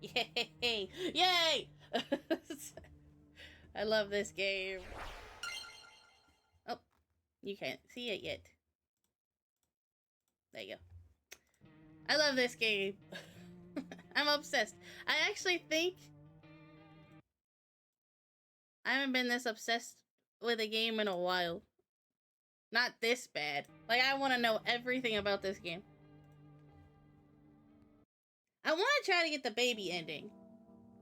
Yay! Yay! I love this game. Oh, you can't see it yet. There you go. I love this game. I'm obsessed. I actually think I haven't been this obsessed with a game in a while. Not this bad. Like, I want to know everything about this game. I want to try to get the baby ending.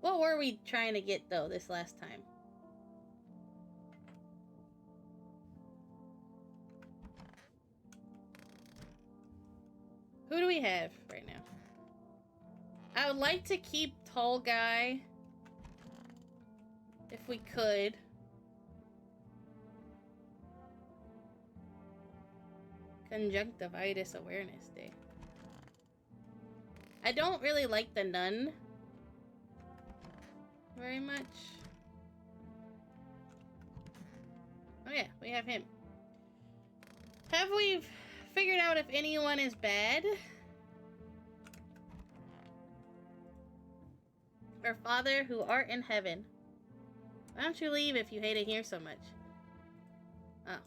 What were we trying to get, though, this last time? Who do we have right now? I would like to keep Tall Guy. If we could. Conjunctivitis Awareness Day. I don't really like the nun very much. Oh yeah, we have him. Have we figured out if anyone is bad? Our Father who art in heaven. Why don't you leave if you hate it here so much? Oh.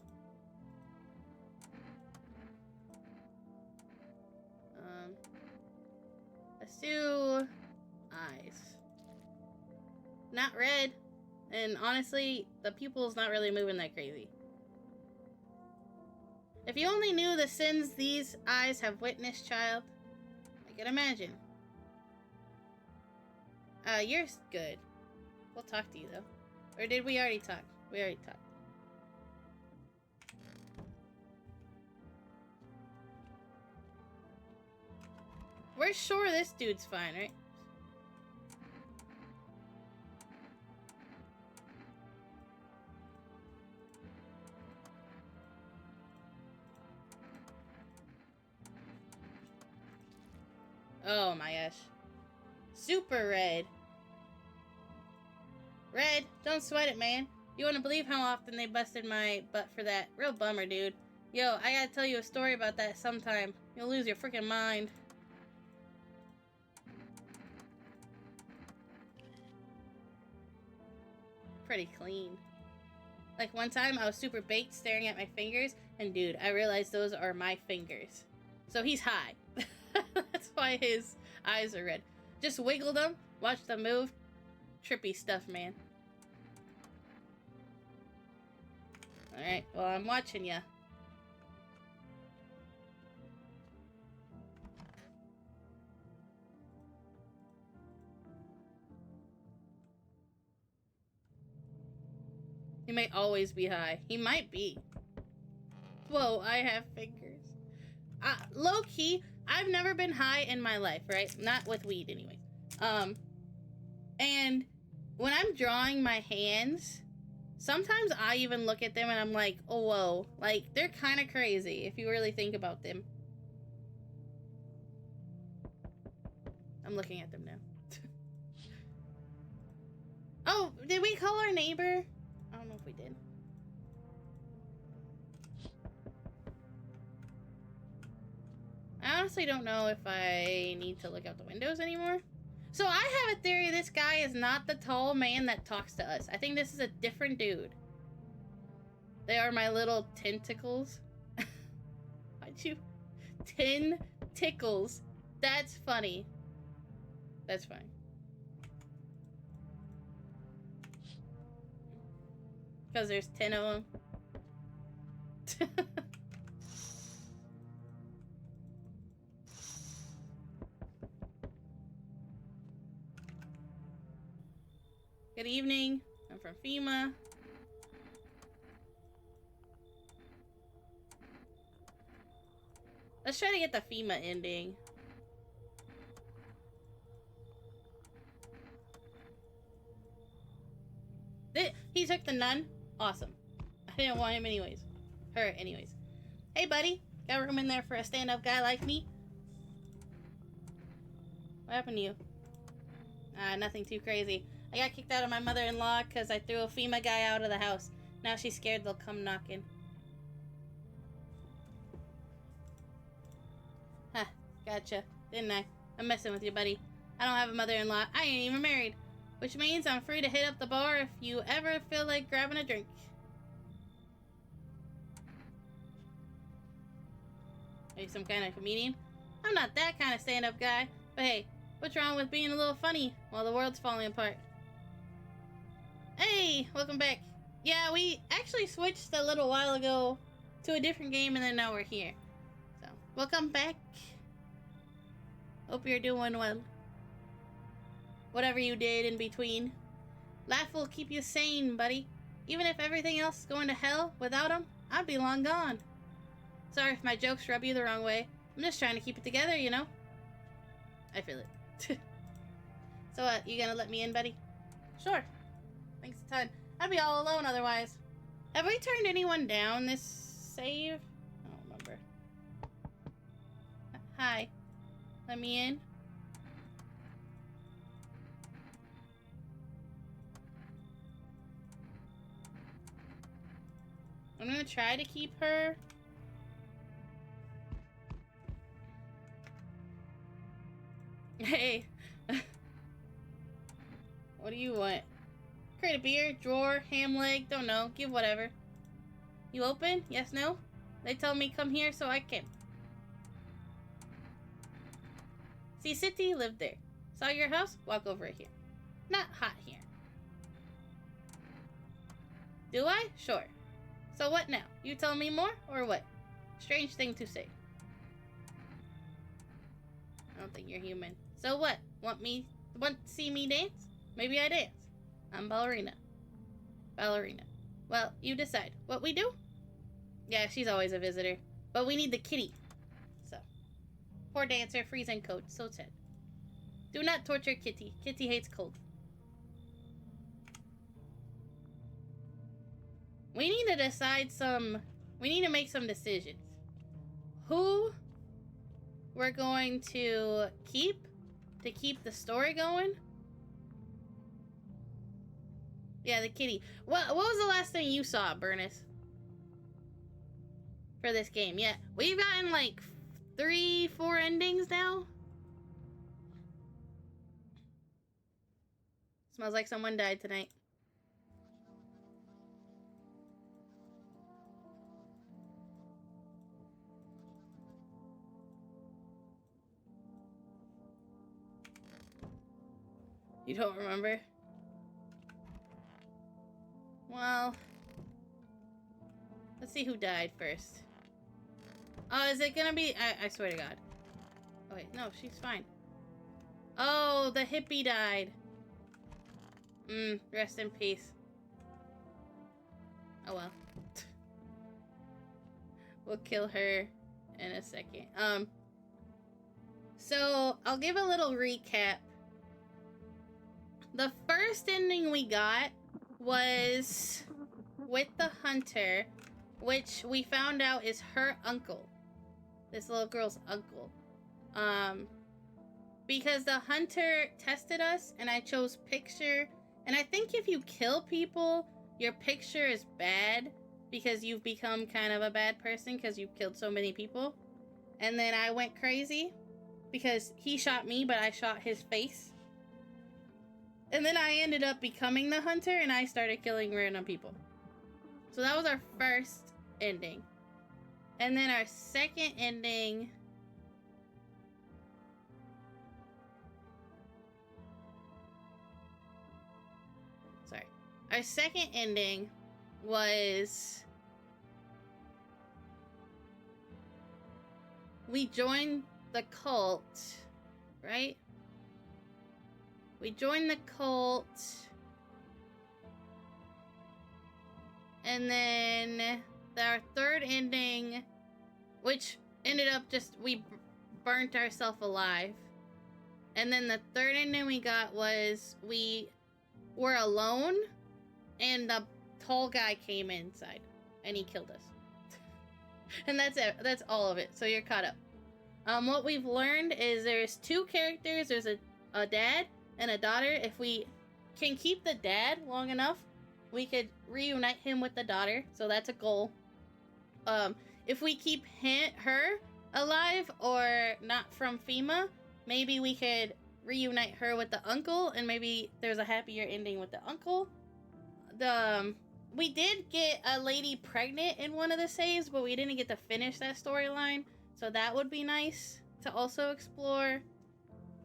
Pursue eyes. Not red. And honestly, the pupil's not really moving that crazy. If you only knew the sins these eyes have witnessed, child, I can imagine. You're good. We'll talk to you, though. Or did we already talk? We already talked. We're sure this dude's fine, right? Oh my gosh. Super red. Red, don't sweat it, man. You wouldn't believe how often they busted my butt for that. Real bummer, dude. Yo, I gotta tell you a story about that sometime. You'll lose your freaking mind. Pretty clean. Like one time I was super baked staring at my fingers, and dude, I realized those are my fingers. So he's high. That's why his eyes are red. Just wiggle them, watch them move. Trippy stuff, man. Alright, well, I'm watching ya. He may always be high. He might be. Whoa, I have fingers. Low-key, I've never been high in my life, right? Not with weed, anyways. And when I'm drawing my hands, sometimes I even look at them and I'm like, oh, whoa. Like, they're kind of crazy if you really think about them. I'm looking at them now. Oh, did we call our neighbor? I don't know if we did. I honestly don't know if I need to look out the windows anymore. So I have a theory this guy is not the tall man that talks to us. I think this is a different dude. They are my little tentacles. Why'd you? Tickles. That's funny. That's fine. Because there's 10 of them. Good evening. I'm from FEMA. Let's try to get the FEMA ending. He took the nun? Awesome. I didn't want him anyways. Her anyways. Hey, buddy. Got room in there for a stand-up guy like me? What happened to you? Nothing too crazy. I got kicked out of my mother-in-law because I threw a FEMA guy out of the house. Now she's scared they'll come knocking. Huh. Gotcha. Didn't I? I'm messing with you, buddy. I don't have a mother-in-law. I ain't even married. Which means I'm free to hit up the bar if you ever feel like grabbing a drink. Are you some kind of comedian? I'm not that kind of stand-up guy. But hey, what's wrong with being a little funny while the world's falling apart? Hey, welcome back. Yeah, we actually switched a little while ago to a different game, and then now we're here. So, welcome back. Hope you're doing well. Whatever you did in between. Laugh will keep you sane, buddy. Even if everything else is going to hell without him, I'd be long gone. Sorry if my jokes rub you the wrong way. I'm just trying to keep it together, you know? I feel it. So what, you gonna let me in, buddy? Sure. Thanks a ton. I'd be all alone otherwise. Have we turned anyone down this save? I don't remember. Hi. Let me in. I'm gonna try to keep her. Hey. What do you want? Crate of beer, drawer, ham leg, don't know. Give whatever. You open? Yes, no? They told me come here, so I came. See city, lived there. Saw your house? Walk over here. Not hot here. Do I? Sure. So what now? You tell me more, or what? Strange thing to say. I don't think you're human. So what? Want to see me dance? Maybe I dance. I'm ballerina. Ballerina. Well, you decide. What we do? Yeah, she's always a visitor. But we need the kitty. So. Poor dancer, freezing cold. So sad. Do not torture Kitty. Kitty hates cold. We need to decide we need to make some decisions. Who we're going to keep the story going? Yeah, the kitty. What was the last thing you saw, Burnus? For this game? Yeah, we've gotten like 3-4 endings now. Smells like someone died tonight. You don't remember? Well, let's see who died first. Oh, is it gonna be... I swear to God. Oh, wait. No, she's fine. Oh, the hippie died. Rest in peace. Oh, well. We'll kill her in a second. So, I'll give a little recap. The first ending we got was with the hunter, which we found out is her uncle. This little girl's uncle. Because the hunter tested us and I chose picture. And I think if you kill people, your picture is bad because you've become kind of a bad person because you've killed so many people. And then I went crazy because he shot me, but I shot his face. And then I ended up becoming the hunter and I started killing random people. So that was our first ending. And then our second ending... Sorry. Our second ending was... we joined the cult, right? We joined the cult. And then our third ending, which ended up just, we burnt ourselves alive. And then the third ending we got was we were alone and the tall guy came inside and he killed us. And that's it. That's all of it. So you're caught up. What we've learned is there's two characters. There's a dad and a daughter. If we can keep the dad long enough, we could reunite him with the daughter. So that's a goal. If we keep her alive or not from FEMA, maybe we could reunite her with the uncle, and maybe there's a happier ending with the uncle. We did get a lady pregnant in one of the saves, but we didn't get to finish that storyline, so that would be nice to also explore.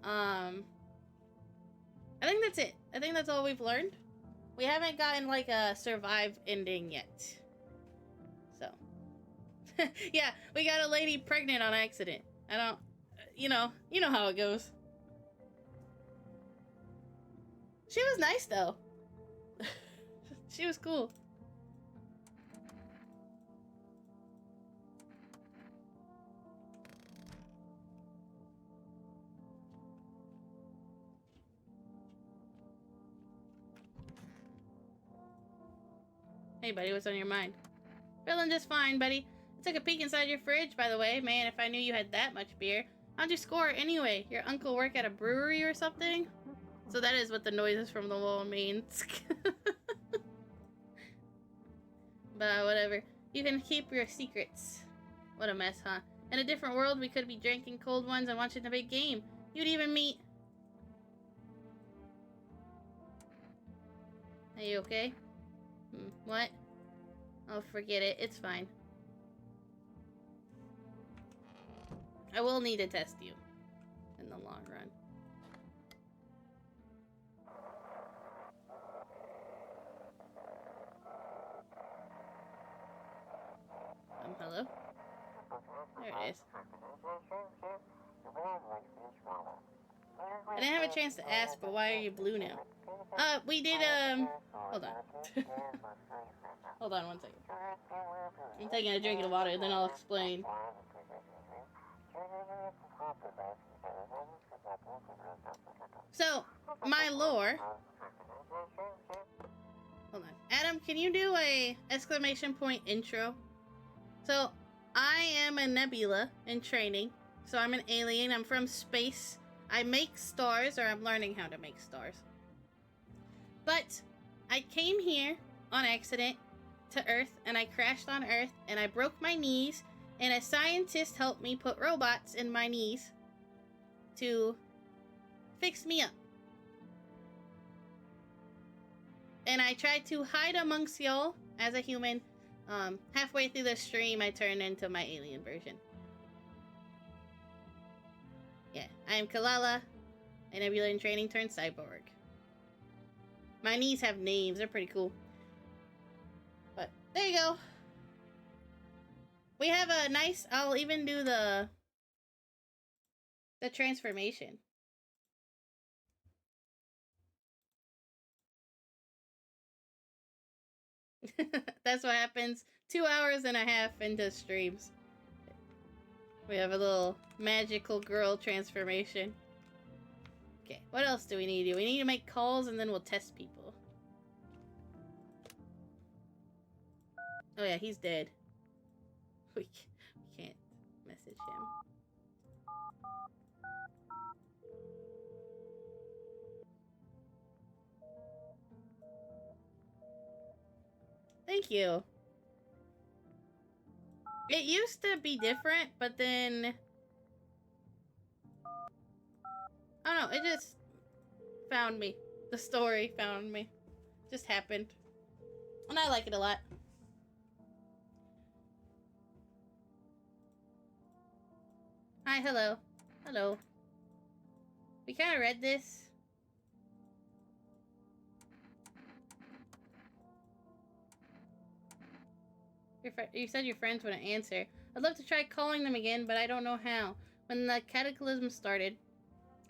I think that's it. I think that's all we've learned. We haven't gotten like a survive ending yet. So yeah, we got a lady pregnant on accident. I don't, you know how it goes. She was nice though. She was cool. Hey buddy, what's on your mind? Feeling just fine, buddy. I took a peek inside your fridge, by the way. Man, if I knew you had that much beer. How'd you score anyway? Your uncle work at a brewery or something? So that is what the noises from the wall means. But whatever. You can keep your secrets. What a mess, huh? In a different world, we could be drinking cold ones and watching the big game. You'd even meet... Are you okay? What? Oh, forget it. It's fine. I will need to test you in the long run. Hello? There it is. I didn't have a chance to ask, but why are you blue now? We did, hold on. Hold on one second. I'm taking a drink of water, then I'll explain. So, my lore... Hold on. Adam, can you do a exclamation point intro? So, I am a nebula in training. So I'm an alien. I'm from space. I make stars, or I'm learning how to make stars. But I came here on accident to Earth, and I crashed on Earth, and I broke my knees, and a scientist helped me put robots in my knees to fix me up. And I tried to hide amongst y'all as a human. Halfway through the stream, I turned into my alien version. Yeah, I am Kalala, a nebula in training turned cyborg. My knees have names, they're pretty cool. But, there you go. We have a nice, I'll even do the transformation. That's what happens 2.5 hours into streams. We have a little magical girl transformation. Okay, what else do we need to do? We need to make calls and then we'll test people. Oh yeah, he's dead. We can't message him. Thank you. It used to be different, but then... I don't know, it just found me. The story found me. Just happened. And I like it a lot. Hi, hello. Hello. We kind of read this. You said your friends wouldn't answer. I'd love to try calling them again, but I don't know how. When the cataclysm started,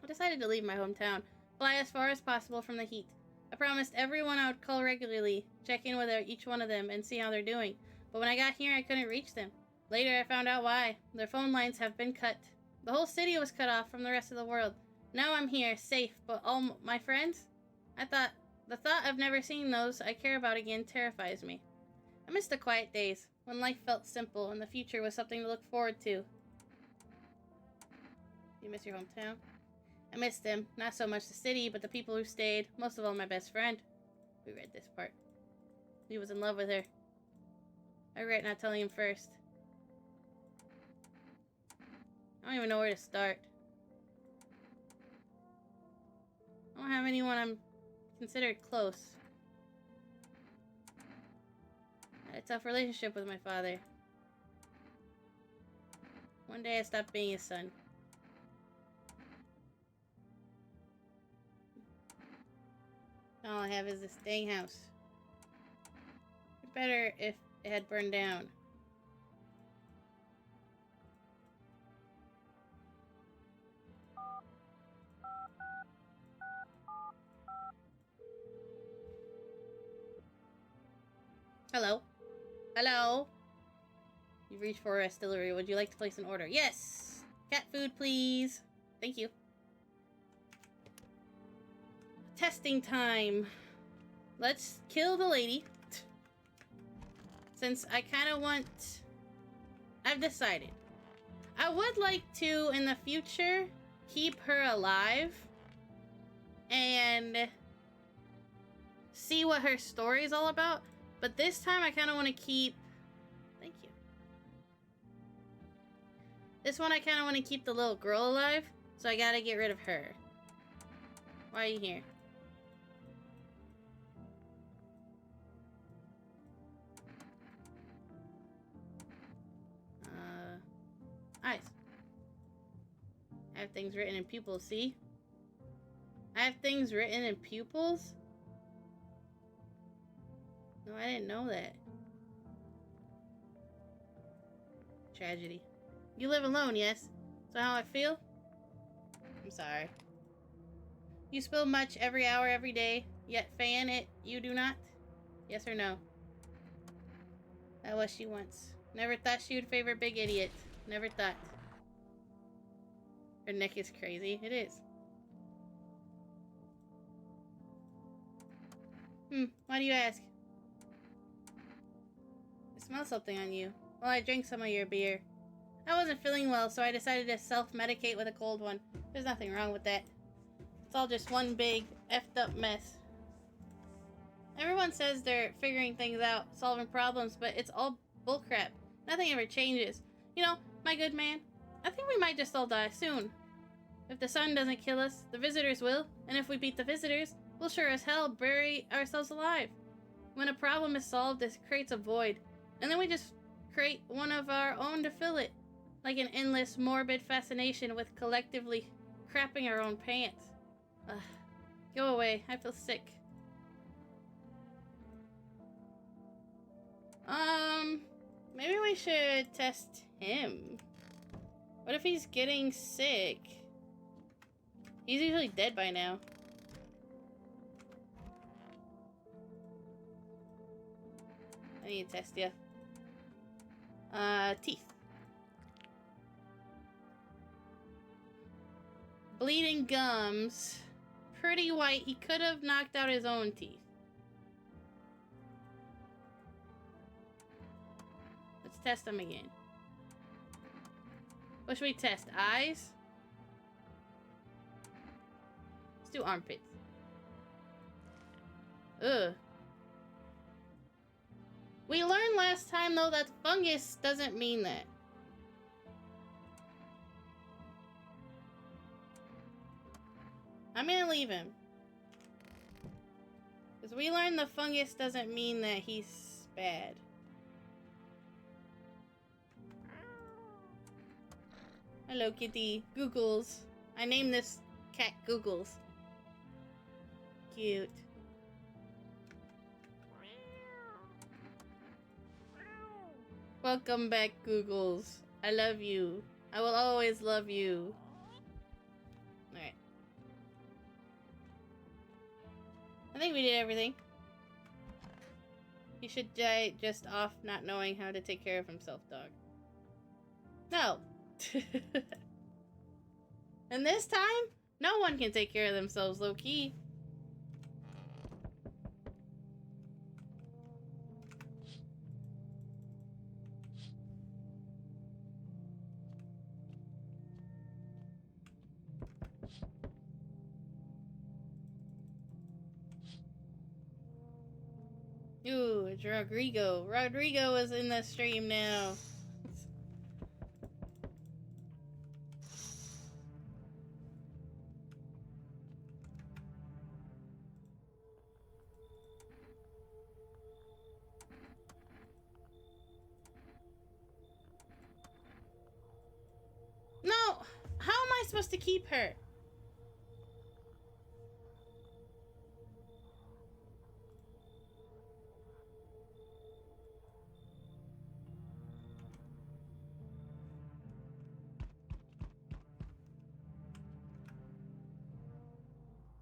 I decided to leave my hometown, fly as far as possible from the heat. I promised everyone I would call regularly, check in with each one of them, and see how they're doing. But when I got here, I couldn't reach them. Later, I found out why. Their phone lines have been cut. The whole city was cut off from the rest of the world. Now I'm here, safe, but all my friends? The thought of never seeing those I care about again terrifies me. I miss the quiet days, when life felt simple and the future was something to look forward to. You miss your hometown? I missed them. Not so much the city, but the people who stayed. Most of all, my best friend. We read this part. He was in love with her. I regret not telling him first. I don't even know where to start. have anyone I'm considered close. I had a tough relationship with my father. One day I stopped being his son. All I have is this dang house. It'd be better if it had burned down. Hello? Hello? You've reached for a distillery. Would you like to place an order? Yes! Cat food, please. Thank you. Testing time. Let's kill the lady. Since I kind of want... I've decided. I would like to, in the future, keep her alive. And see what her story is all about. But this time I kind of want to keep... Thank you. This one I kind of want to keep the little girl alive. So I gotta get rid of her. Why are you here? Eyes. I have things written in pupils, see? I have things written in pupils? No, I didn't know that. Tragedy. You live alone, yes? So how I feel? I'm sorry. You spill much every hour, every day, yet fan it, you do not? Yes or no? That was she once. Never thought she would favor big idiot. Never thought. Her neck is crazy. It is. Why do you ask? I smell something on you. Well, I drank some of your beer. I wasn't feeling well, so I decided to self-medicate with a cold one. There's nothing wrong with that. It's all just one big, effed up mess. Everyone says they're figuring things out, solving problems, but it's all bullcrap. Nothing ever changes. You know, my good man, I think we might just all die soon. If the sun doesn't kill us, the visitors will, and if we beat the visitors, we'll sure as hell bury ourselves alive. When a problem is solved, it creates a void, and then we just create one of our own to fill it, like an endless, morbid fascination with collectively crapping our own pants. Ugh. Go away, I feel sick. Maybe we should test him. What if he's getting sick? He's usually dead by now. I need to test you. Teeth. Bleeding gums. Pretty white. He could have knocked out his own teeth. Let's test them again. What should we test? Eyes? Let's do armpits. Ugh. We learned last time, though, that fungus doesn't mean that. I'm gonna leave him. Because we learned the fungus doesn't mean that he's bad. Hello, kitty. Googles. I named this cat Googles. Cute. Welcome back, Googles. I love you. I will always love you. Alright. I think we did everything. He should die just off not knowing how to take care of himself, dog. No. And this time, no one can take care of themselves, low-key. Ooh, it's Rodrigo. Rodrigo is in the stream now. supposed to keep her?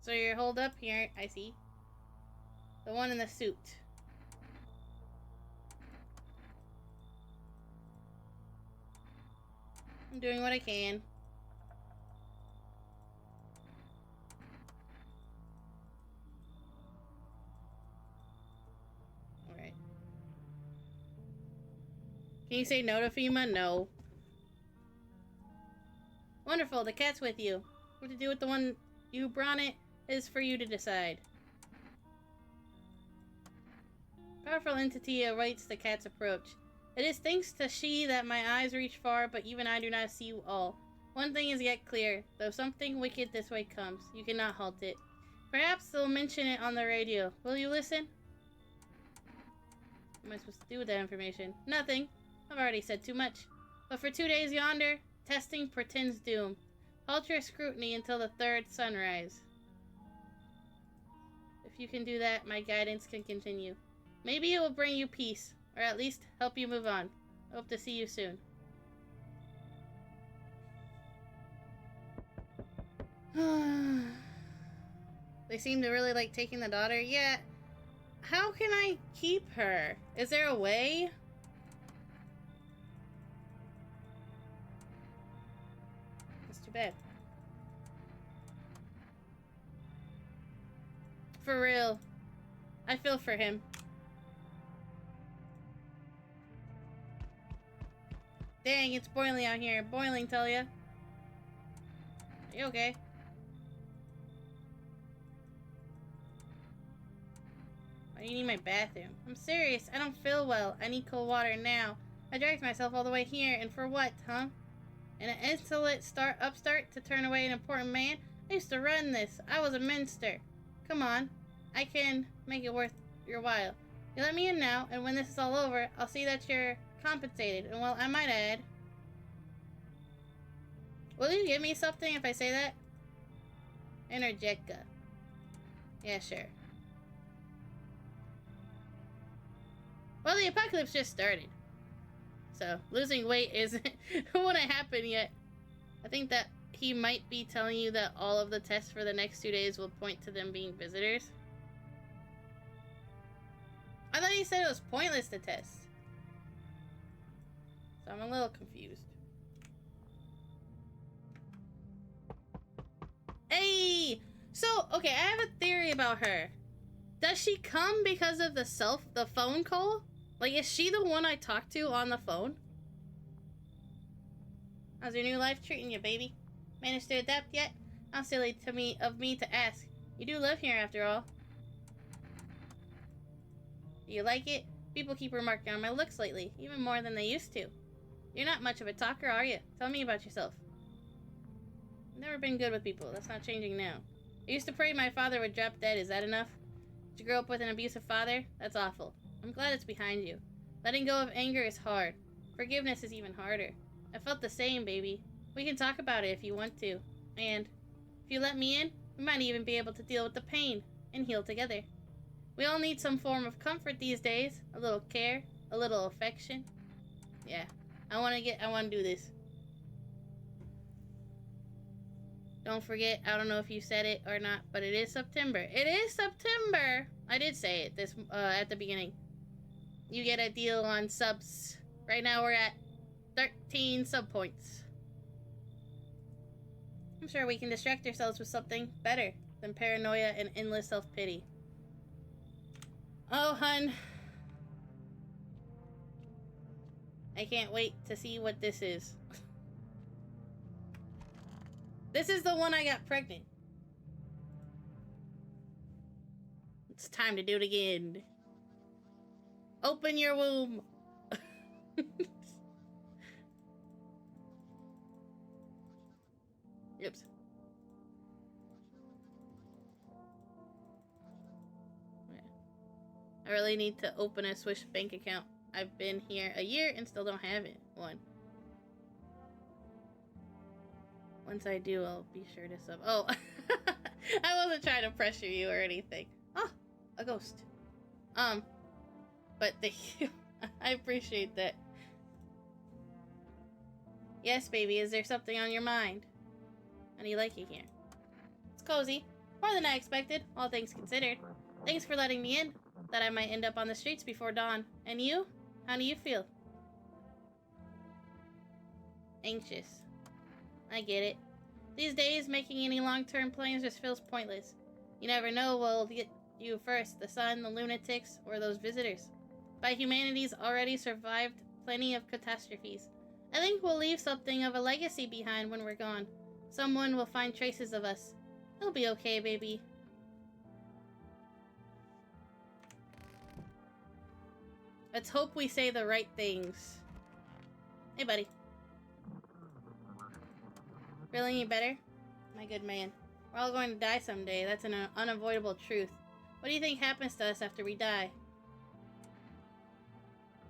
So you're holed up here, I see. The one in the suit. I'm doing what I can. Alright. Can you say no to FEMA? No. Wonderful, the cat's with you. What to do with the one you brought it is for you to decide. Powerful entity awaits the cat's approach. It is thanks to she that my eyes reach far, but even I do not see you all. One thing is yet clear, though something wicked this way comes, you cannot halt it. Perhaps they'll mention it on the radio. Will you listen? What am I supposed to do with that information? Nothing. I've already said too much. But for 2 days yonder, testing portends doom. Halt your scrutiny until the third sunrise. If you can do that, my guidance can continue. Maybe it will bring you peace, or at least help you move on. I hope to see you soon. They seem to really like taking the daughter. Yeah. How can I keep her? Is there a way? That's too bad. For real. I feel for him. Dang, it's boiling out here. Boiling, tell ya. Are you okay? Why do you need my bathroom? I'm serious. I don't feel well. I need cold water now. I dragged myself all the way here, and for what, huh? An insolent upstart to turn away an important man? I used to run this. I was a minster. Come on. I can make it worth your while. You let me in now, and when this is all over, I'll see that you're compensated. And well, I might add... Will you give me something if I say that? Energetica. Yeah, sure. Well, the apocalypse just started. So, losing weight isn't wouldn't happen yet. I think that he might be telling you that all of the tests for the next 2 days will point to them being visitors. I thought he said it was pointless to test. So I'm a little confused. Hey! So, okay, I have a theory about her. Does she come because of the phone call? Like, is she the one I talked to on the phone? How's your new life treating you, baby? Managed to adapt yet? How silly of me to ask. You do live here after all. Do you like it? People keep remarking on my looks lately, even more than they used to. You're not much of a talker, are you? Tell me about yourself. Never been good with people. That's not changing now. I used to pray my father would drop dead. Is that enough? Did you grow up with an abusive father? That's awful. I'm glad it's behind you. Letting go of anger is hard. Forgiveness is even harder. I felt the same, baby. We can talk about it if you want to. And if you let me in, we might even be able to deal with the pain and heal together. We all need some form of comfort these days. A little care, a little affection. Yeah, I want to do this. Don't forget, I don't know if you said it or not, but it is September. It is September! I did say it this at the beginning. You get a deal on subs. Right now we're at 13 sub points. I'm sure we can distract ourselves with something better than paranoia and endless self-pity. Oh, hun. I can't wait to see what this is. This is the one I got pregnant. It's time to do it again. Open your womb. Oops. I really need to open a Swiss bank account. I've been here a year and still don't have it. One. Once I do, I'll be sure to sub. Oh, I wasn't trying to pressure you or anything. Oh, a ghost. But thank you. I appreciate that. Yes, baby, is there something on your mind? How do you like it here? It's cozy. More than I expected, all things considered. Thanks for letting me in. Thought I might end up on the streets before dawn. And you? How do you feel? Anxious. I get it. These days, making any long-term plans just feels pointless. You never know what'll get you first, the sun, the lunatics, or those visitors. But humanity's already survived plenty of catastrophes. I think we'll leave something of a legacy behind when we're gone. Someone will find traces of us. It'll be okay, baby. Let's hope we say the right things. Hey, buddy. Feeling any better? My good man. We're all going to die someday. That's an unavoidable truth. What do you think happens to us after we die?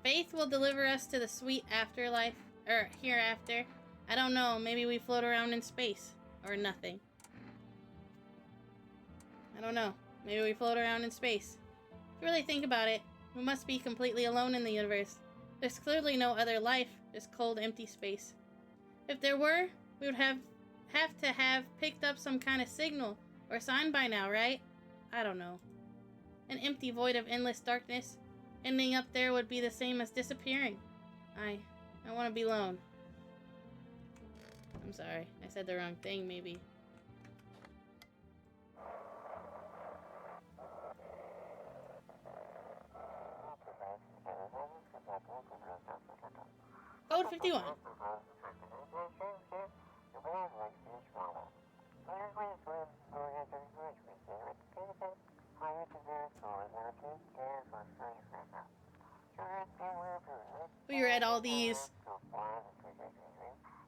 Faith will deliver us to the sweet afterlife, or hereafter. I don't know, maybe we float around in space, or nothing. I don't know, maybe we float around in space. If you really think about it, we must be completely alone in the universe. There's clearly no other life, just cold, empty space. If there were, we would have to have picked up some kind of signal, or sign by now, right? I don't know. An empty void of endless darkness. Ending up there would be the same as disappearing. I want to be alone. I'm sorry. I said the wrong thing, maybe. Code 51. We read all these,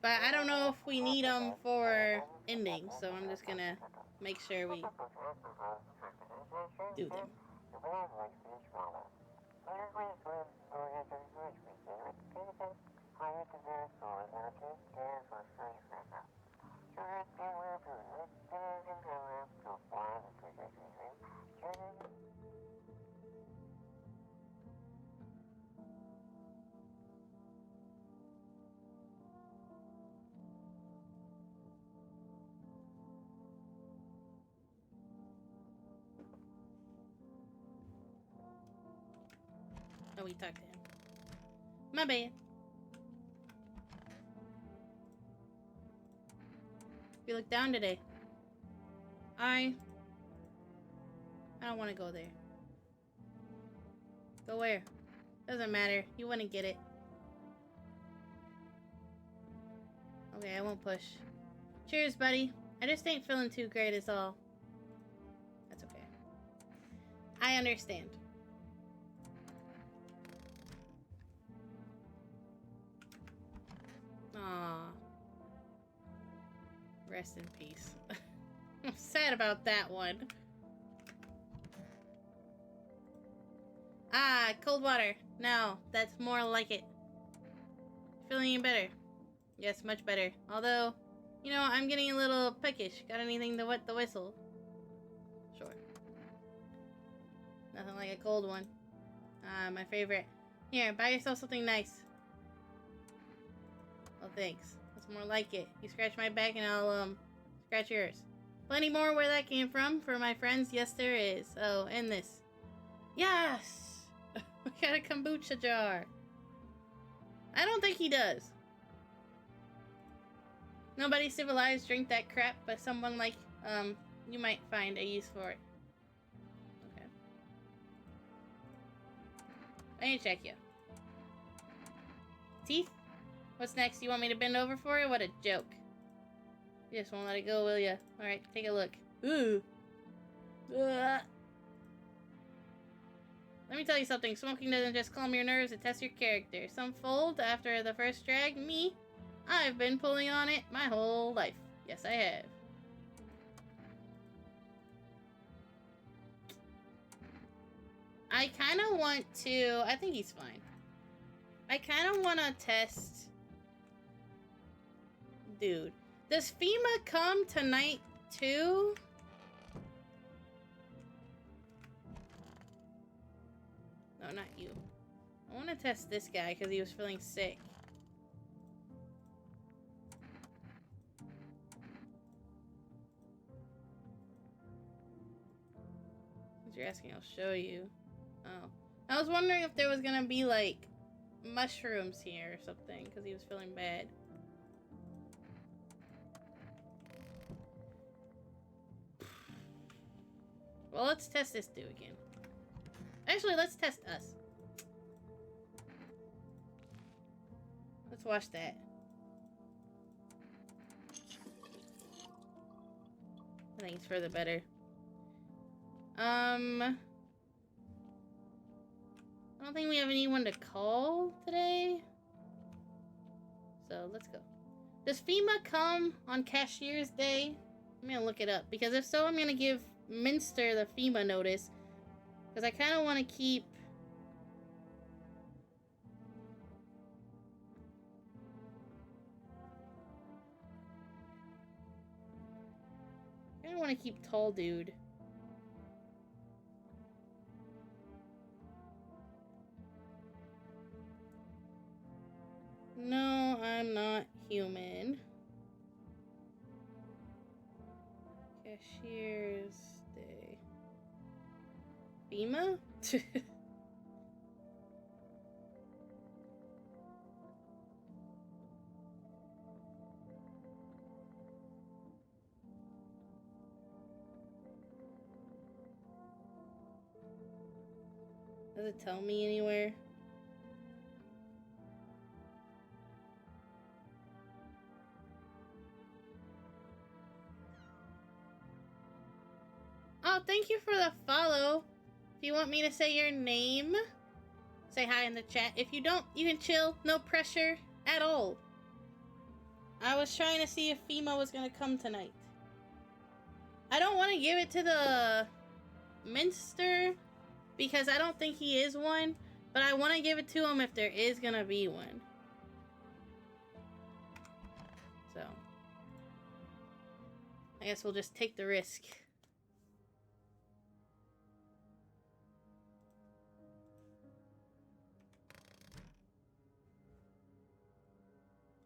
but I don't know if we need them for endings, so I'm just gonna make sure we do them. Oh, we talked to him. My bad. You look down today. I don't want to go there. Go where? Doesn't matter. You wouldn't get it. Okay, I won't push. Cheers, buddy. I just ain't feeling too great is all. That's okay. I understand. Aww. Rest in peace. I'm sad about that one. Ah, cold water. No, that's more like it. Feeling any better? Yes, much better. Although, you know, I'm getting a little peckish. Got anything to wet the whistle? Sure. Nothing like a cold one. Ah, my favorite. Here, buy yourself something nice. Oh, thanks. That's more like it. You scratch my back and I'll, scratch yours. Plenty more where that came from for my friends. Yes, there is. Oh, and this. Yes! We got a kombucha jar. I don't think he does. Nobody civilized drink that crap, but someone like, you might find a use for it. Okay. I need to check you. Teeth? What's next? You want me to bend over for it? What a joke. You just won't let it go, will ya? Alright, take a look. Ooh. Ugh. Let me tell you something. Smoking doesn't just calm your nerves, it tests your character. Some fold after the first drag. Me? I've been pulling on it my whole life. Yes, I have. I kind of want to... I think he's fine. I kind of want to test... Dude. Does FEMA come tonight too? No, not you. I want to test this guy because he was feeling sick. Since you're asking, I'll show you. Oh. I was wondering if there was gonna be, like, mushrooms here or something because he was feeling bad. Well, let's test this dude again. Actually, let's test us. Let's watch that. I think it's for the better. I don't think we have anyone to call today. So, let's go. Does FEMA come on Cashier's Day? I'm gonna look it up. Because if so, I'm gonna give Minster the FEMA notice. Because I kind of want to keep... I want to keep Tall Dude. No, I'm not human. Cashier's Day. FEMA? Does it tell me anywhere? Oh, thank you for the follow. If you want me to say your name, say hi in the chat. If you don't, you can chill. No pressure at all. I was trying to see if FEMA was gonna come tonight. I don't want to give it to the Minster because I don't think he is one, but I want to give it to him if there is gonna be one. So, I guess we'll just take the risk.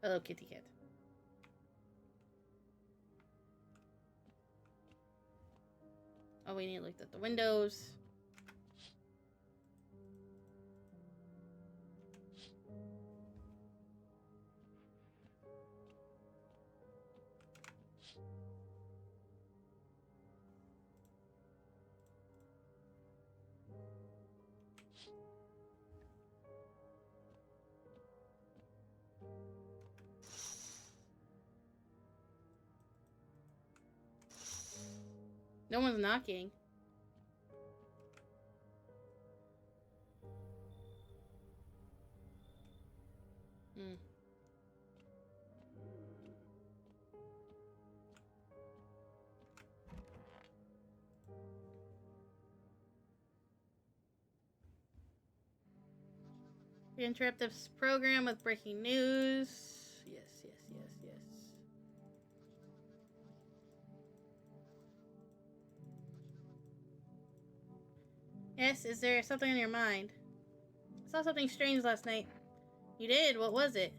Hello, kitty cat. Oh, we need to look at the windows. No one's knocking. Hmm. We interrupt this program with breaking news. Yes, yes, yes, yes. Yes, is there something on your mind? I saw something strange last night. You did? What was it?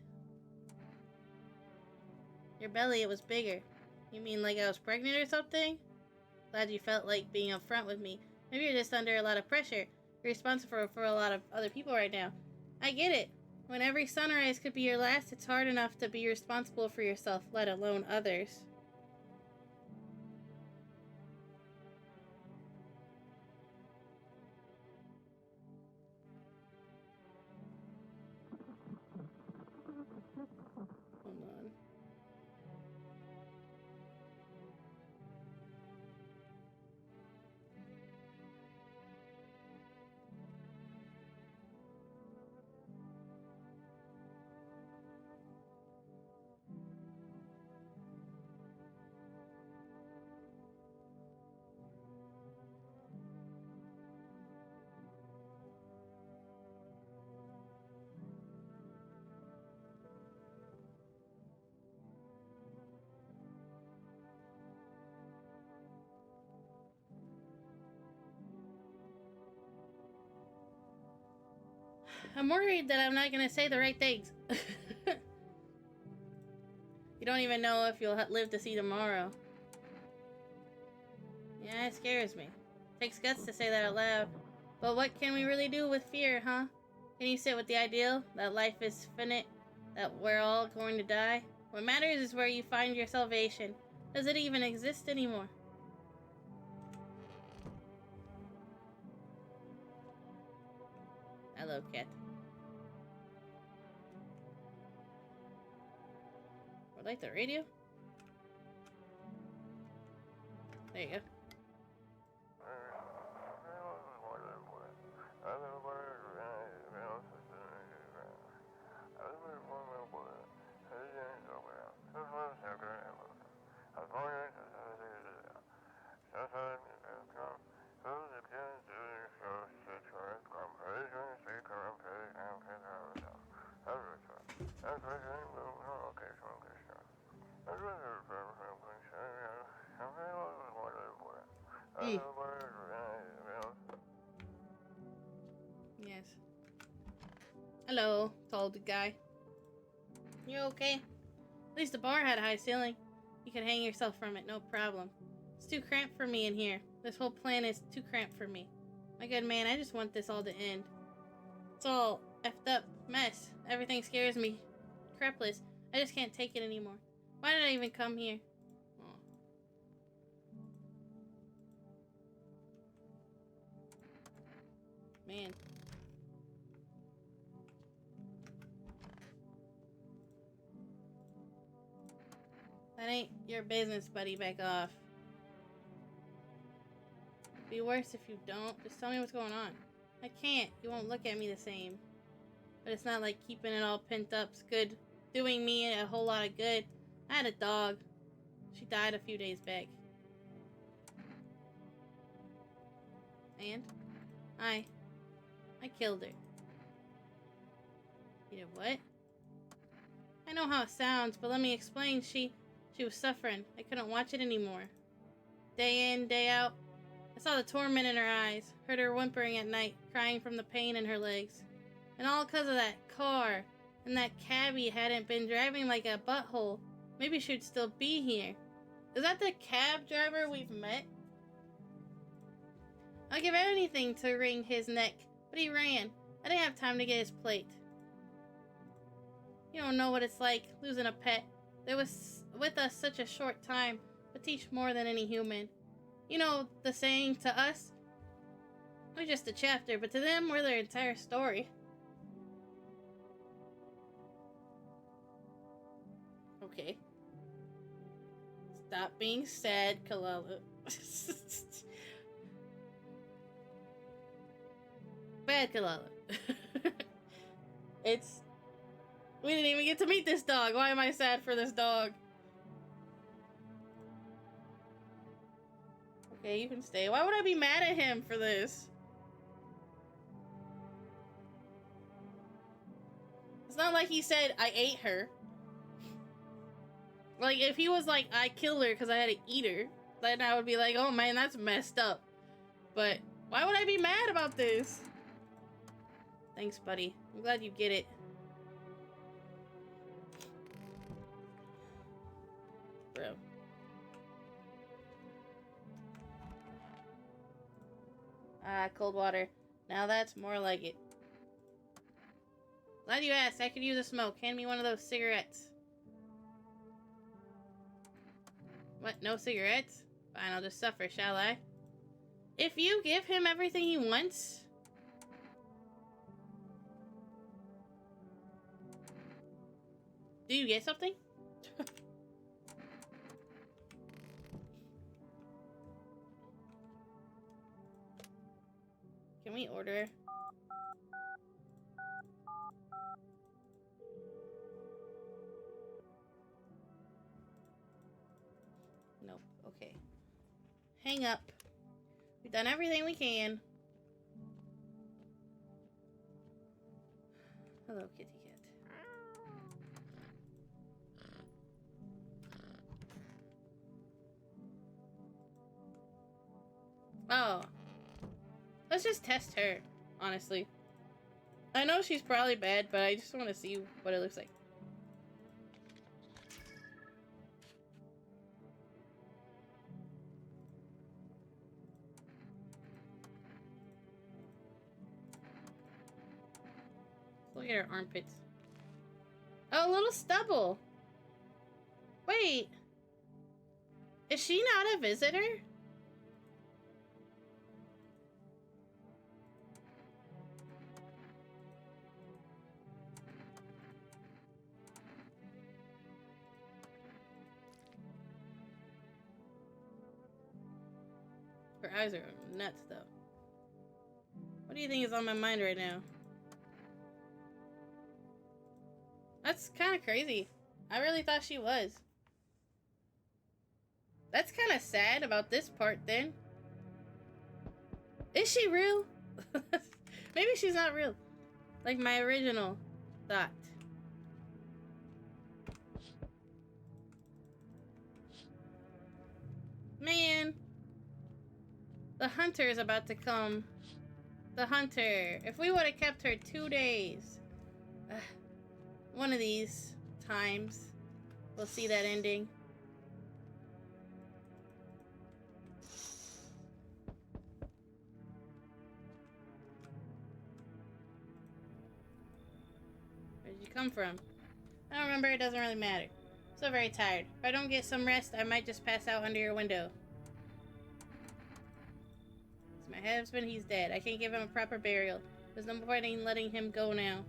Your belly, it was bigger. You mean like I was pregnant or something? Glad you felt like being upfront with me. Maybe you're just under a lot of pressure. You're responsible for a lot of other people right now. I get it. When every sunrise could be your last, it's hard enough to be responsible for yourself, let alone others. Hold on. I'm worried that I'm not gonna say the right things. You don't even know if you'll live to see tomorrow. Yeah, it scares me. Takes guts to say that out loud. But what can we really do with fear, huh? Can you sit with the ideal that life is finite, that we're all going to die? What matters is where you find your salvation. Does it even exist anymore? Hello, cat. Would like the radio? There you go. Yes. Hello, told the guy. You okay? At least the bar had a high ceiling. You could hang yourself from it, no problem. It's too cramped for me in here. This whole plan is too cramped for me. My good man, I just want this all to end. It's all effed up mess. Everything scares me. Crapless. I just can't take it anymore. Why did I even come here? Oh. Man. That ain't your business, buddy. Back off. It'd be worse if you don't. Just tell me what's going on. I can't. You won't look at me the same. But it's not like keeping it all pent up's good. Doing me a whole lot of good. I had a dog. She died a few days back. And? I killed her. You did what? I know how it sounds, but let me explain. She was suffering. I couldn't watch it anymore. Day in, day out. I saw the torment in her eyes. Heard her whimpering at night, crying from the pain in her legs. And all because of that car. And that cabbie hadn't been driving like a butthole. Maybe she'd still be here. Is that the cab driver we've met? I'd give anything to wring his neck, but he ran. I didn't have time to get his plate. You don't know what it's like, losing a pet. They was with us such a short time, but teach more than any human. You know the saying, to us, we're just a chapter, but to them, we're their entire story. Okay. Stop being sad, Kalala. Bad Kalala. We didn't even get to meet this dog. Why am I sad for this dog? Okay, you can stay. Why would I be mad at him for this? It's not like he said, I ate her. Like, if he was like, I killed her because I had to eat her, then I would be like, oh man, that's messed up. But why would I be mad about this? Thanks, buddy. I'm glad you get it. Bro. Ah, cold water. Now that's more like it. Glad you asked. I could use a smoke. Hand me one of those cigarettes. What? No cigarettes? Fine, I'll just suffer, shall I? If you give him everything he wants... Do you get something? Can we order? Nope. Okay. Hang up. We've done everything we can. Hello, kitty cat. Oh. Let's just test her, honestly. I know she's probably bad, but I just want to see what it looks like. Look at her armpits. Oh, a little stubble. Wait. Is she not a visitor? Her eyes are nuts, though. What do you think is on my mind right now? That's kind of crazy. I really thought she was. That's kind of sad about this part, then. Is she real? Maybe she's not real. Like my original thought. Man. The hunter is about to come. The hunter. If we would have kept her 2 days. One of these times, we'll see that ending. Where did you come from? I don't remember. It doesn't really matter. I'm so very tired. If I don't get some rest, I might just pass out under your window. It's my husband. He's dead. I can't give him a proper burial. There's no point in letting him go now.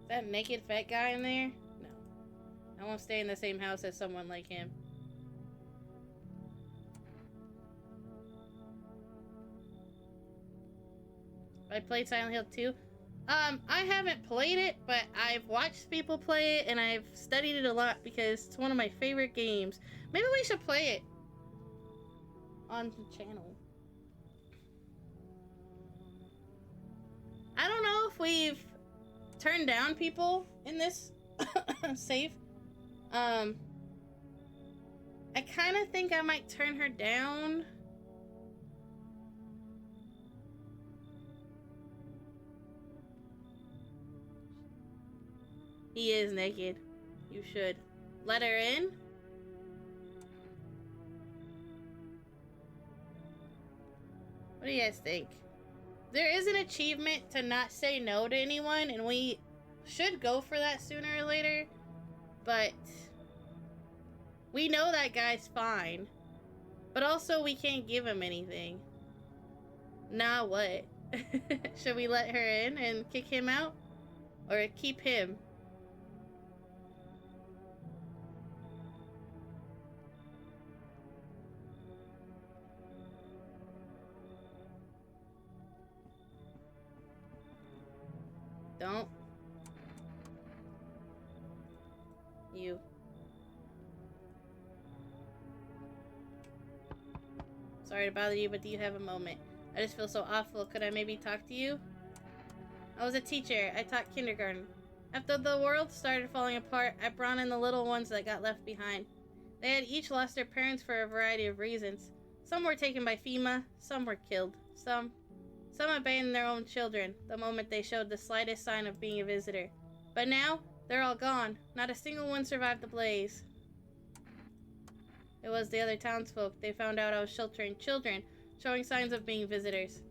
That naked fat guy in there? No. I won't stay in the same house as someone like him. I played Silent Hill 2. I haven't played it, but I've watched people play it and I've studied it a lot because it's one of my favorite games. Maybe we should play it on the channel. I don't know if we've turn down people in this save. I kind of think I might turn her down. He is naked. You should let her in. What do you guys think? There is an achievement to not say no to anyone, and we should go for that sooner or later, but we know that guy's fine, but also we can't give him anything. Now what? Should we let her in and kick him out, or keep him? Don't. You. Sorry to bother you, but do you have a moment? I just feel so awful. Could I maybe talk to you? I was a teacher. I taught kindergarten. After the world started falling apart, I brought in the little ones that got left behind. They had each lost their parents for a variety of reasons. Some were taken by FEMA, some were killed, some abandoned their own children the moment they showed the slightest sign of being a visitor. But now, they're all gone. Not a single one survived the blaze. It was the other townsfolk. They found out I was sheltering children, showing signs of being visitors.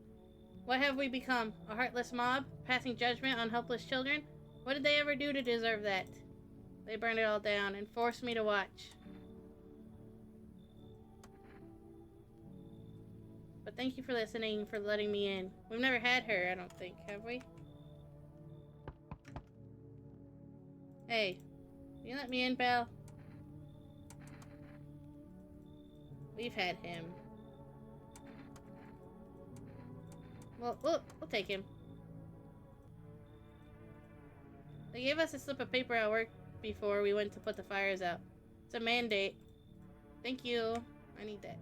What have we become? A heartless mob? Passing judgment on helpless children? What did they ever do to deserve that? They burned it all down and forced me to watch. But thank you for listening, for letting me in. We've never had her, I don't think, have we? Hey, can you let me in, pal? We've had him. Well, we'll take him. They gave us a slip of paper at work before we went to put the fires out. It's a mandate. Thank you. I need that.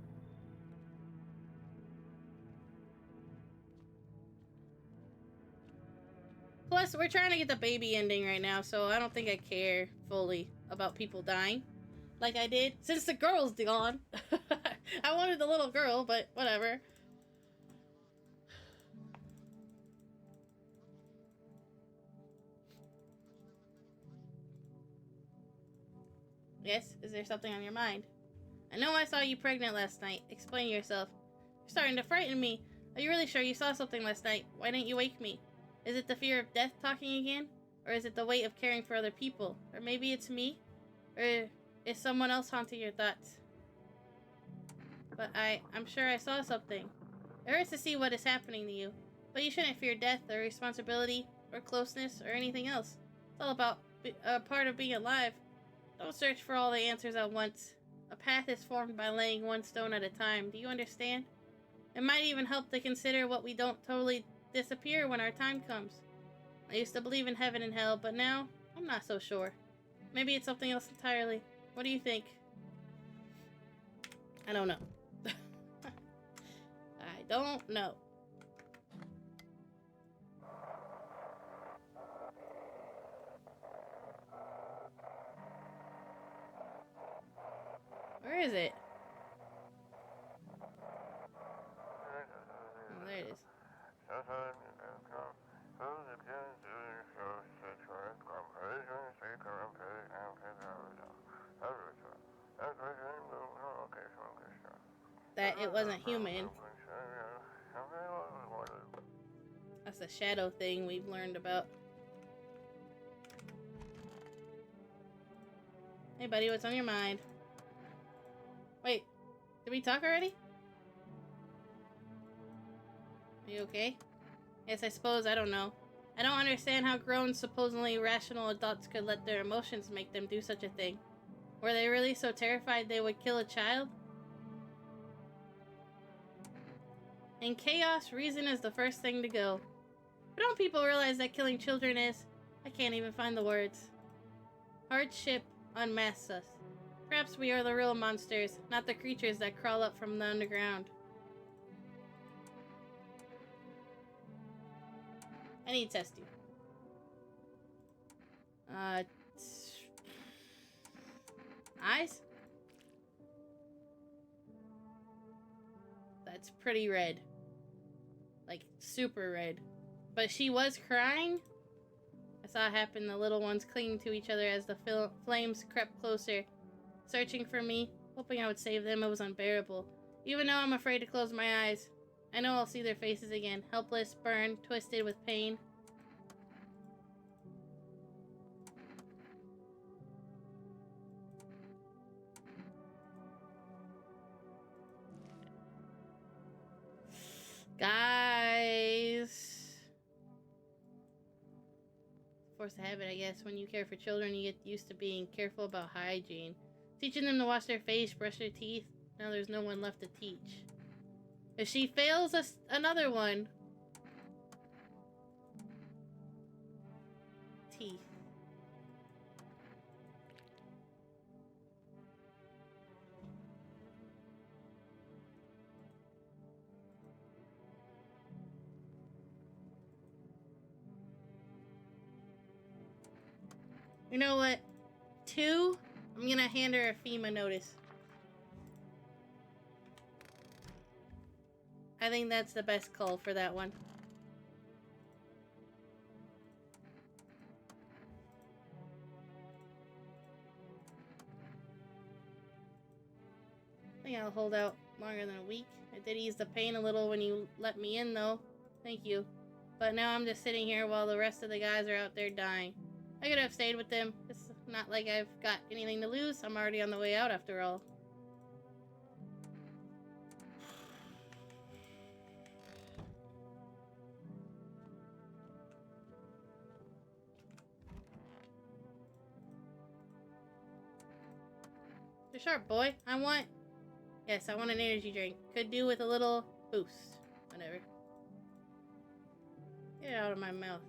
Plus, we're trying to get the baby ending right now, so I don't think I care fully about people dying. Like I did, since the girl's gone. I wanted the little girl, but whatever. Yes? Is there something on your mind? I know I saw you pregnant last night. Explain yourself. You're starting to frighten me. Are you really sure you saw something last night? Why didn't you wake me? Is it the fear of death talking again? Or is it the weight of caring for other people? Or maybe it's me? Or is someone else haunting your thoughts? But I'm sure I saw something. It hurts to see what is happening to you. But you shouldn't fear death or responsibility or closeness or anything else. It's all about a part of being alive. Don't search for all the answers at once. A path is formed by laying one stone at a time. Do you understand? It might even help to consider what we don't totally disappear when our time comes. I used to believe in heaven and hell, but now I'm not so sure. Maybe it's something else entirely. What do you think? I don't know. I don't know. Where is it? Oh, there it is. That it wasn't human. That's the shadow thing we've learned about. Hey buddy, what's on your mind? Wait, did we talk already? Are you okay? Yes, I suppose. I don't know. I don't understand how grown, supposedly rational adults could let their emotions make them do such a thing. Were they really so terrified they would kill a child? In chaos, reason is the first thing to go. But don't people realize that killing children is... I can't even find the words. Hardship unmasks us. Perhaps we are the real monsters, not the creatures that crawl up from the underground. I need to test you. Eyes? That's pretty red. Like, super red. But she was crying? I saw it happen, the little ones clinging to each other as the flames crept closer, searching for me, hoping I would save them. It was unbearable. Even though I'm afraid to close my eyes, I know I'll see their faces again, helpless, burned, twisted with pain. Guys. Force of habit, I guess. When you care for children, you get used to being careful about hygiene. Teaching them to wash their face, brush their teeth. Now there's no one left to teach. If she fails another one... Teeth. You know what? 2, I'm gonna hand her a FEMA notice. I think that's the best call for that one. I think I'll hold out longer than a week. I did ease the pain a little when you let me in, though. Thank you. But now I'm just sitting here while the rest of the guys are out there dying. I could have stayed with them. It's not like I've got anything to lose. I'm already on the way out after all. You're sharp, boy. Yes, I want an energy drink. Could do with a little boost. Whatever. Get it out of my mouth.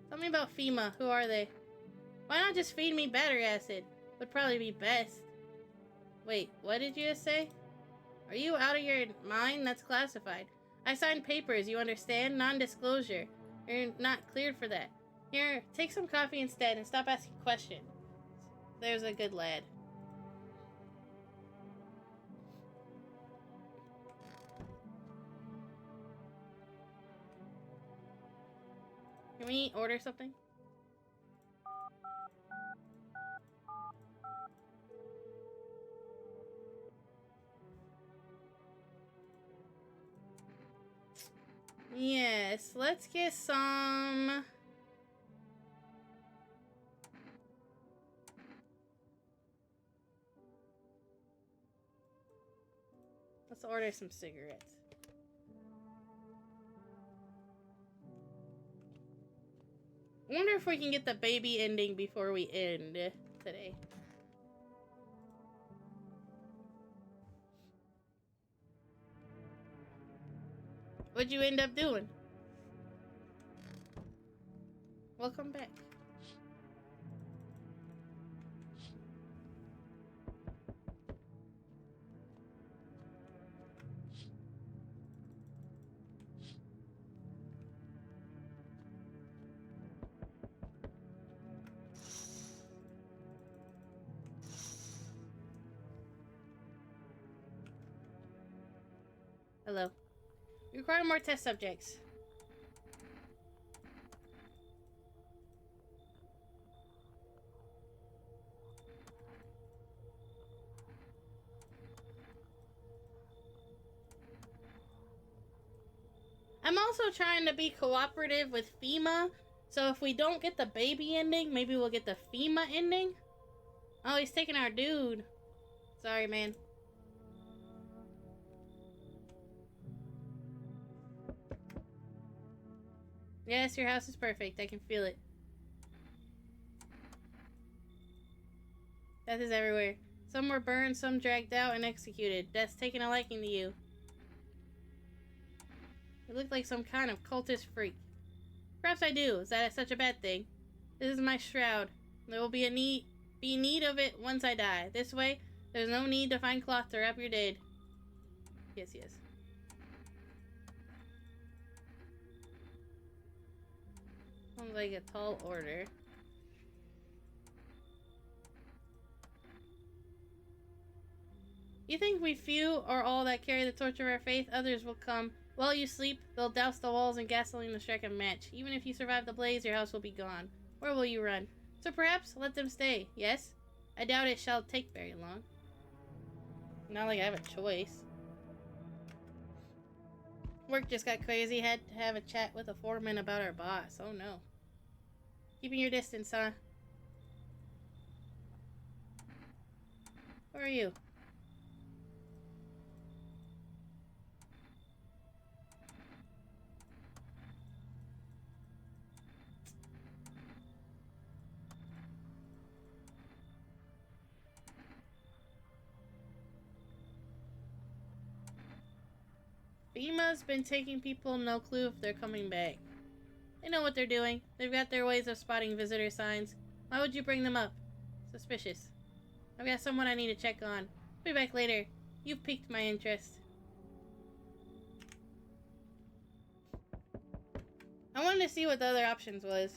Tell me about FEMA. Who are they? Why not just feed me battery acid? Would probably be best. Wait, what did you just say? Are you out of your mind? That's classified. I signed papers, you understand? Non-disclosure. You're not cleared for that. Here, take some coffee instead and stop asking questions. There's a good lad. Can we order something? Yes, let's get some... Let's order some cigarettes. I wonder if we can get the baby ending before we end today. What'd you end up doing? Welcome back. Hello. We require more test subjects. I'm also trying to be cooperative with FEMA, so if we don't get the baby ending, maybe we'll get the FEMA ending. Oh, he's taking our dude. Sorry, man. Yes, your house is perfect. I can feel it. Death is everywhere. Some were burned, some dragged out and executed. Death's taken a liking to you. You look like some kind of cultist freak. Perhaps I do. Is that such a bad thing? This is my shroud. There will be need of it once I die. This way, there's no need to find cloth to wrap your dead. Yes, yes. Sounds like a tall order. You think we few are all that carry the torch of our faith? Others will come. While you sleep, they'll douse the walls in gasoline to strike a match. Even if you survive the blaze, your house will be gone. Where will you run? So perhaps let them stay, yes? I doubt it shall take very long. Not like I have a choice. Work just got crazy. Had to have a chat with a foreman about our boss. Oh no. Keeping your distance, huh? Who are you? FEMA's been taking people, no clue if they're coming back. They know what they're doing. They've got their ways of spotting visitor signs. Why would you bring them up? Suspicious. I've got someone I need to check on. Be back later. You've piqued my interest. I wanted to see what the other options was.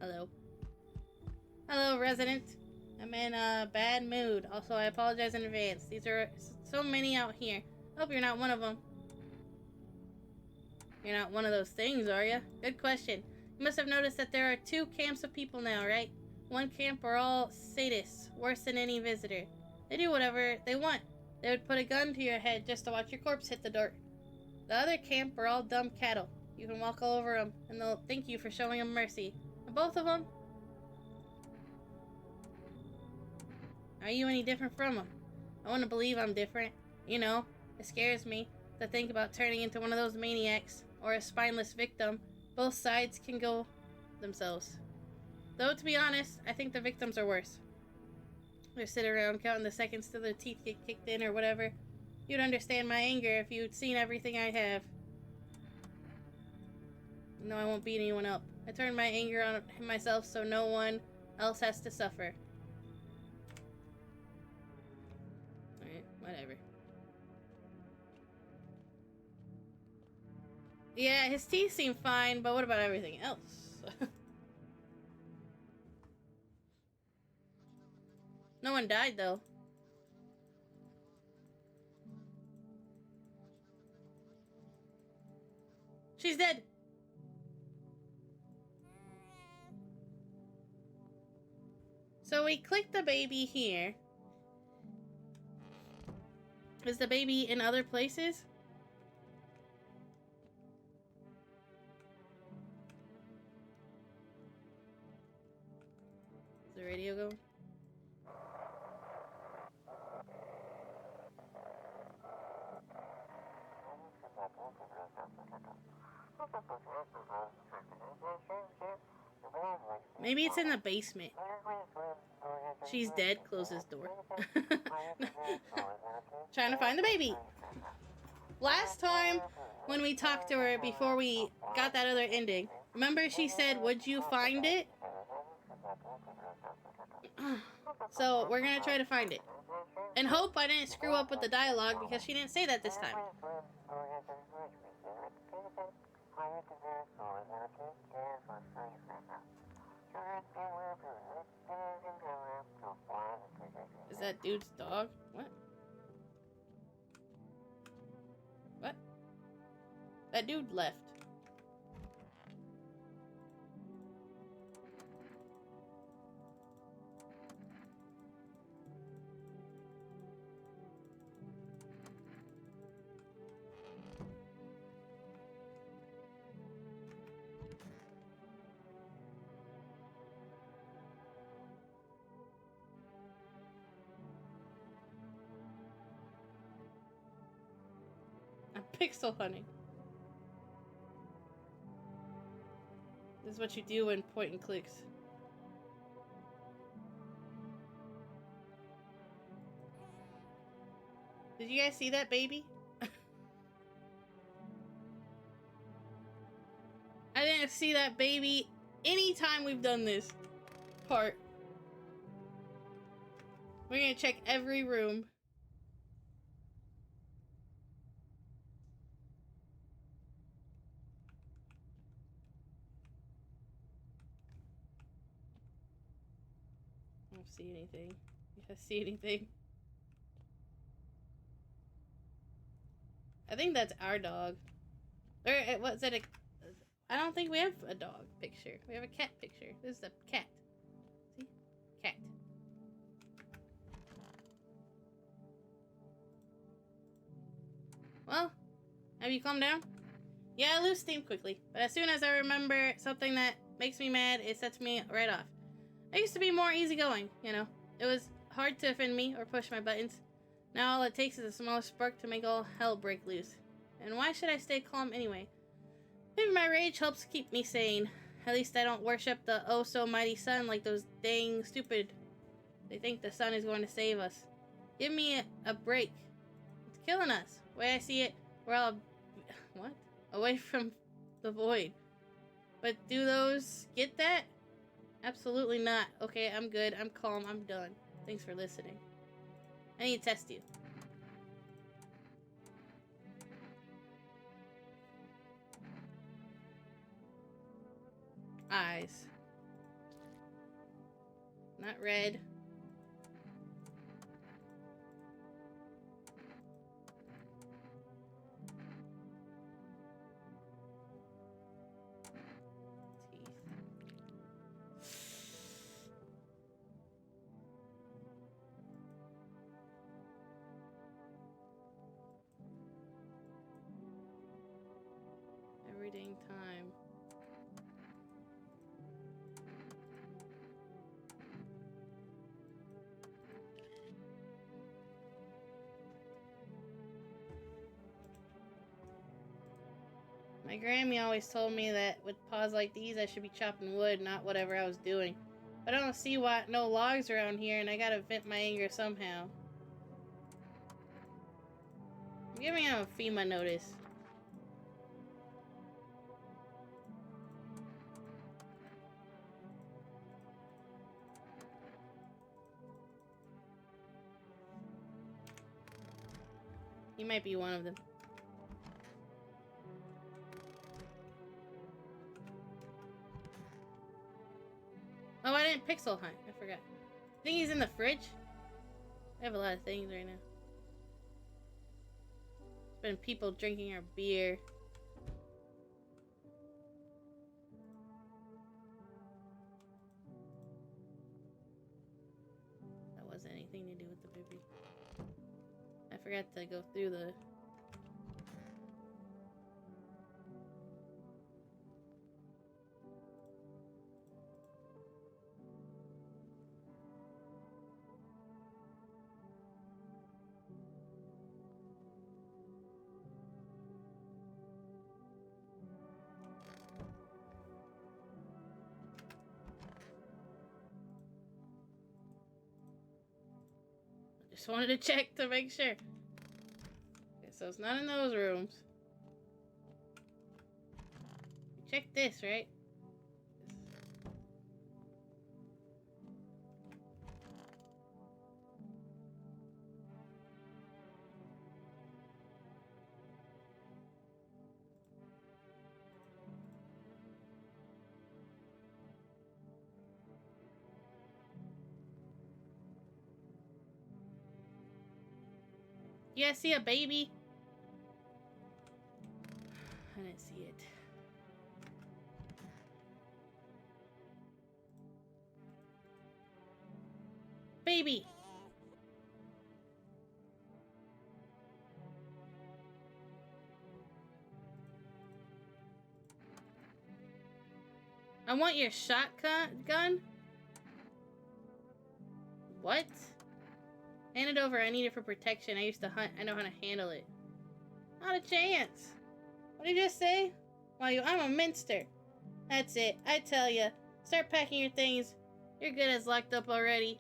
Hello. Hello, resident. I'm in a bad mood. Also, I apologize in advance. These are so many out here. Hope you're not one of them. You're not one of those things, are you? Good question. You must have noticed that there are two camps of people now, right? One camp are all sadists, worse than any visitor. They do whatever they want. They would put a gun to your head just to watch your corpse hit the dirt. The other camp are all dumb cattle. You can walk all over them, and they'll thank you for showing them mercy. And both of them? Are you any different from them? I want to believe I'm different. You know, it scares me to think about turning into one of those maniacs, or a spineless victim. Both sides can go themselves. Though, to be honest, I think the victims are worse. They're sitting around counting the seconds till their teeth get kicked in or whatever. You'd understand my anger if you'd seen everything I have. No, I won't beat anyone up. I turn my anger on myself so no one else has to suffer. Alright, whatever. Yeah, his teeth seem fine, but what about everything else? No one died, though. She's dead. So we click the baby here. Is the baby in other places? Is the radio going? Maybe it's in the basement. She's dead. Close this door. Trying to find the baby. Last time when we talked to her before we got that other ending, remember she said, "Would you find it?" So we're gonna try to find it. And hope I didn't screw up with the dialogue because she didn't say that this time. Is that dude's dog? What? What? That dude left. I'm pixel hunting. This is what you do when point and clicks. Did you guys see that baby? I didn't see that baby anytime we've done this part. We're gonna check every room. I don't see anything. You guys see anything? I think that's our dog. Or was it a... I don't think we have a dog picture. We have a cat picture. This is a cat. See? Cat. Well, have you calmed down? Yeah, I lose steam quickly. But as soon as I remember something that makes me mad, it sets me right off. I used to be more easygoing, you know. It was hard to offend me or push my buttons. Now all it takes is a small spark to make all hell break loose. And why should I stay calm anyway? Maybe my rage helps keep me sane. At least I don't worship the oh-so-mighty sun like those dang stupid. They think the sun is going to save us. Give me a break. It's killing us. The way I see it, we're all... What? Away from the void. But do those get that? Absolutely not. Okay, I'm good. I'm calm. I'm done. Thanks for listening. I need to test you. Eyes. Not red. Every dang time. My Grammy always told me that with paws like these, I should be chopping wood, not whatever I was doing. But I don't see why no logs around here, and I gotta vent my anger somehow. I'm giving him a FEMA notice. He might be one of them. Oh, I didn't pixel hunt. I forgot. I think he's in the fridge. I have a lot of things right now. There's been people drinking our beer. the baby. I forgot to go through the... Just wanted to check to make sure. Okay, so it's not in those rooms. Check this, right? You guys see a baby? I didn't see it. Baby! I want your shotgun? What? Hand it over. I need it for protection. I used to hunt. I know how to handle it. Not a chance. What did you just say? Why, I'm a minster. That's it. I tell ya. Start packing your things. You're good as locked up already.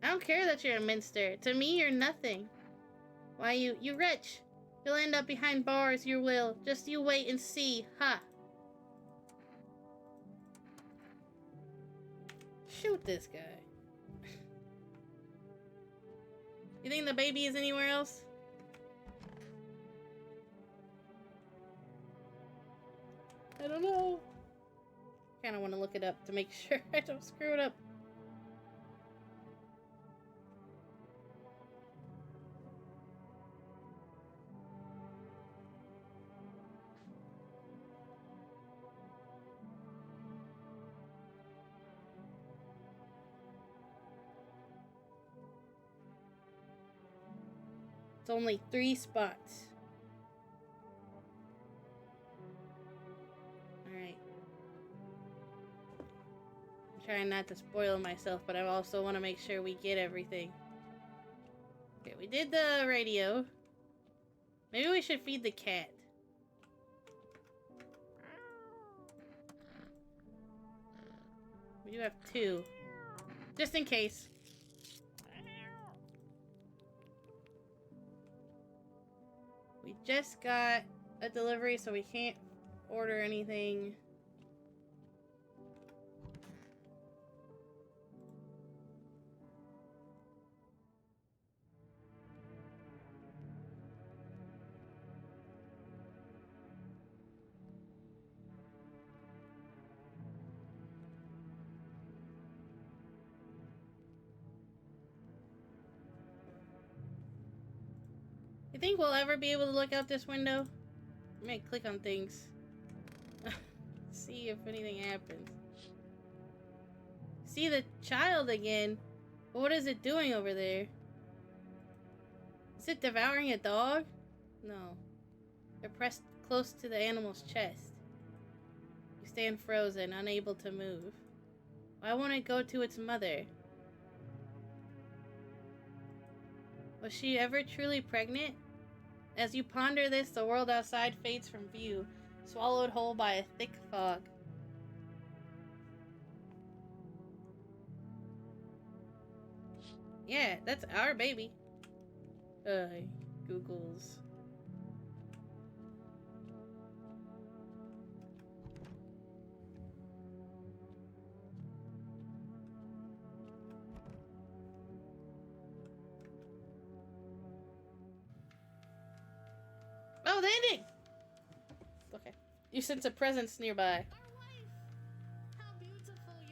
I don't care that you're a minster. To me, you're nothing. Why, you wretch. You'll end up behind bars, you will. Just you wait and see. Ha. Shoot this guy. You think the baby is anywhere else? I don't know. Kinda wanna look it up to make sure I don't screw it up. It's only 3 spots. Alright. I'm trying not to spoil myself, but I also want to make sure we get everything. Okay, we did the radio. Maybe we should feed the cat. We do have 2. Just in case. We just got a delivery, so we can't order anything. You think we'll ever be able to look out this window? I might click on things. See if anything happens. See the child again? But what is it doing over there? Is it devouring a dog? No. They're pressed close to the animal's chest. You stand frozen, unable to move. Why won't it go to its mother? Was she ever truly pregnant? As you ponder this, the world outside fades from view, swallowed whole by a thick fog. Yeah, that's our baby. Googles. Oh, the ending! Okay. You sense a presence nearby.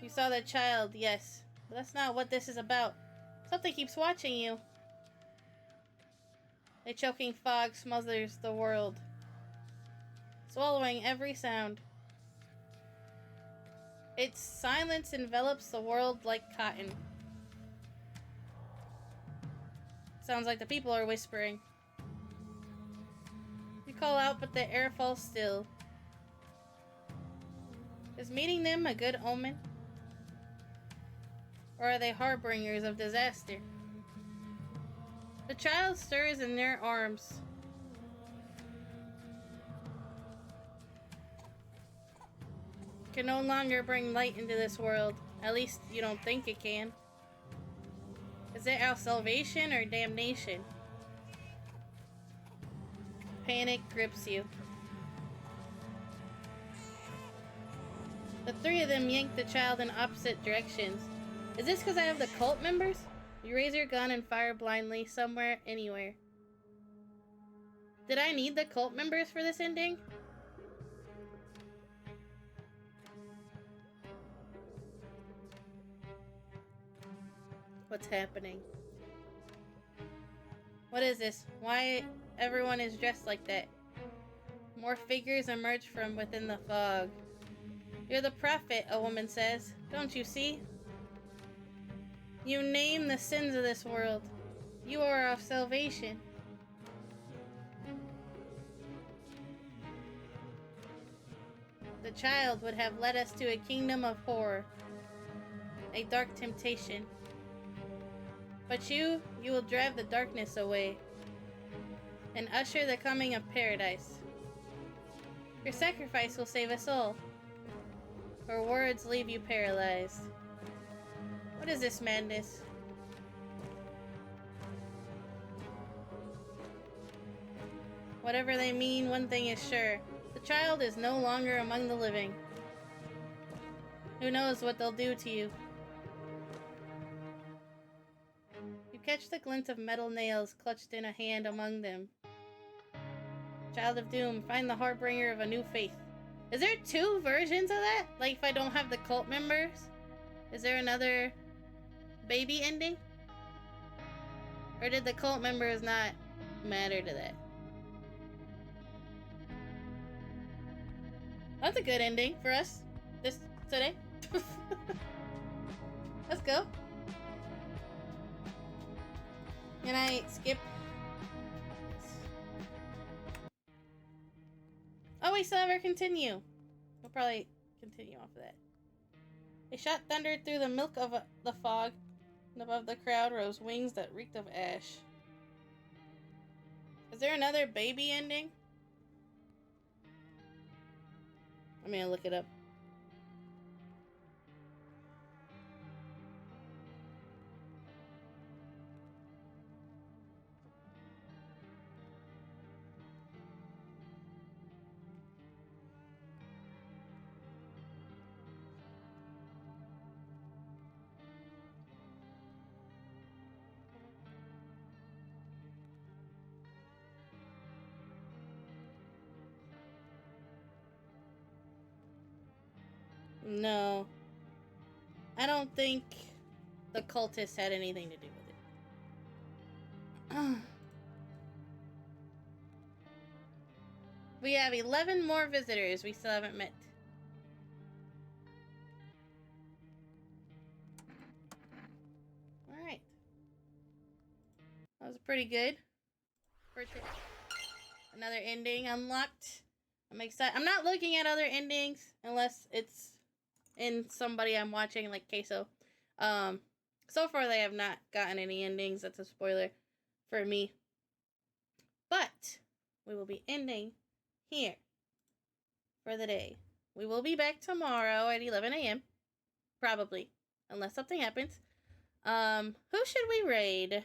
You saw that child, yes. But that's not what this is about. Something keeps watching you. A choking fog smothers the world, swallowing every sound. Its silence envelops the world like cotton. Sounds like the people are whispering. You call out, but the air falls still. Is meeting them a good omen? Or are they harbingers of disaster? The child stirs in their arms. Can no longer bring light into this world. At least you don't think it can. Is it our salvation or damnation? Panic grips you. The three of them yank the child in opposite directions. Is this because I have the cult members? You raise your gun and fire blindly, somewhere, anywhere. Did I need the cult members for this ending? What's happening? What is this? Why everyone is dressed like that? More figures emerge from within the fog. You're the prophet, a woman says. Don't you see? You name the sins of this world. You are our salvation. The child would have led us to a kingdom of horror, a dark temptation. But you will drive the darkness away and usher the coming of paradise. Your sacrifice will save us all. Her words leave you paralyzed. What is this madness? Whatever they mean, one thing is sure. The child is no longer among the living. Who knows what they'll do to you? You catch the glint of metal nails clutched in a hand among them. Child of Doom, find the harbinger of a new faith. Is there two versions of that? Like if I don't have the cult members? Is there another baby ending? Or did the cult members not matter to that? That's a good ending for us today. Let's go. Can I skip? Oh, we still have our continue. We'll probably continue off of that. A shot thundered through the milk of the fog, and above the crowd rose wings that reeked of ash. Is there another baby ending? I'm gonna look it up. No. I don't think the cultists had anything to do with it. We have 11 more visitors we still haven't met. Alright. That was pretty good. Another ending unlocked. I'm excited. I'm not looking at other endings unless it's in somebody I'm watching, like Queso. So far they have not gotten any endings. That's a spoiler for me. But we will be ending here for the day. We will be back tomorrow at 11 a.m. Probably, unless something happens. Who should we raid?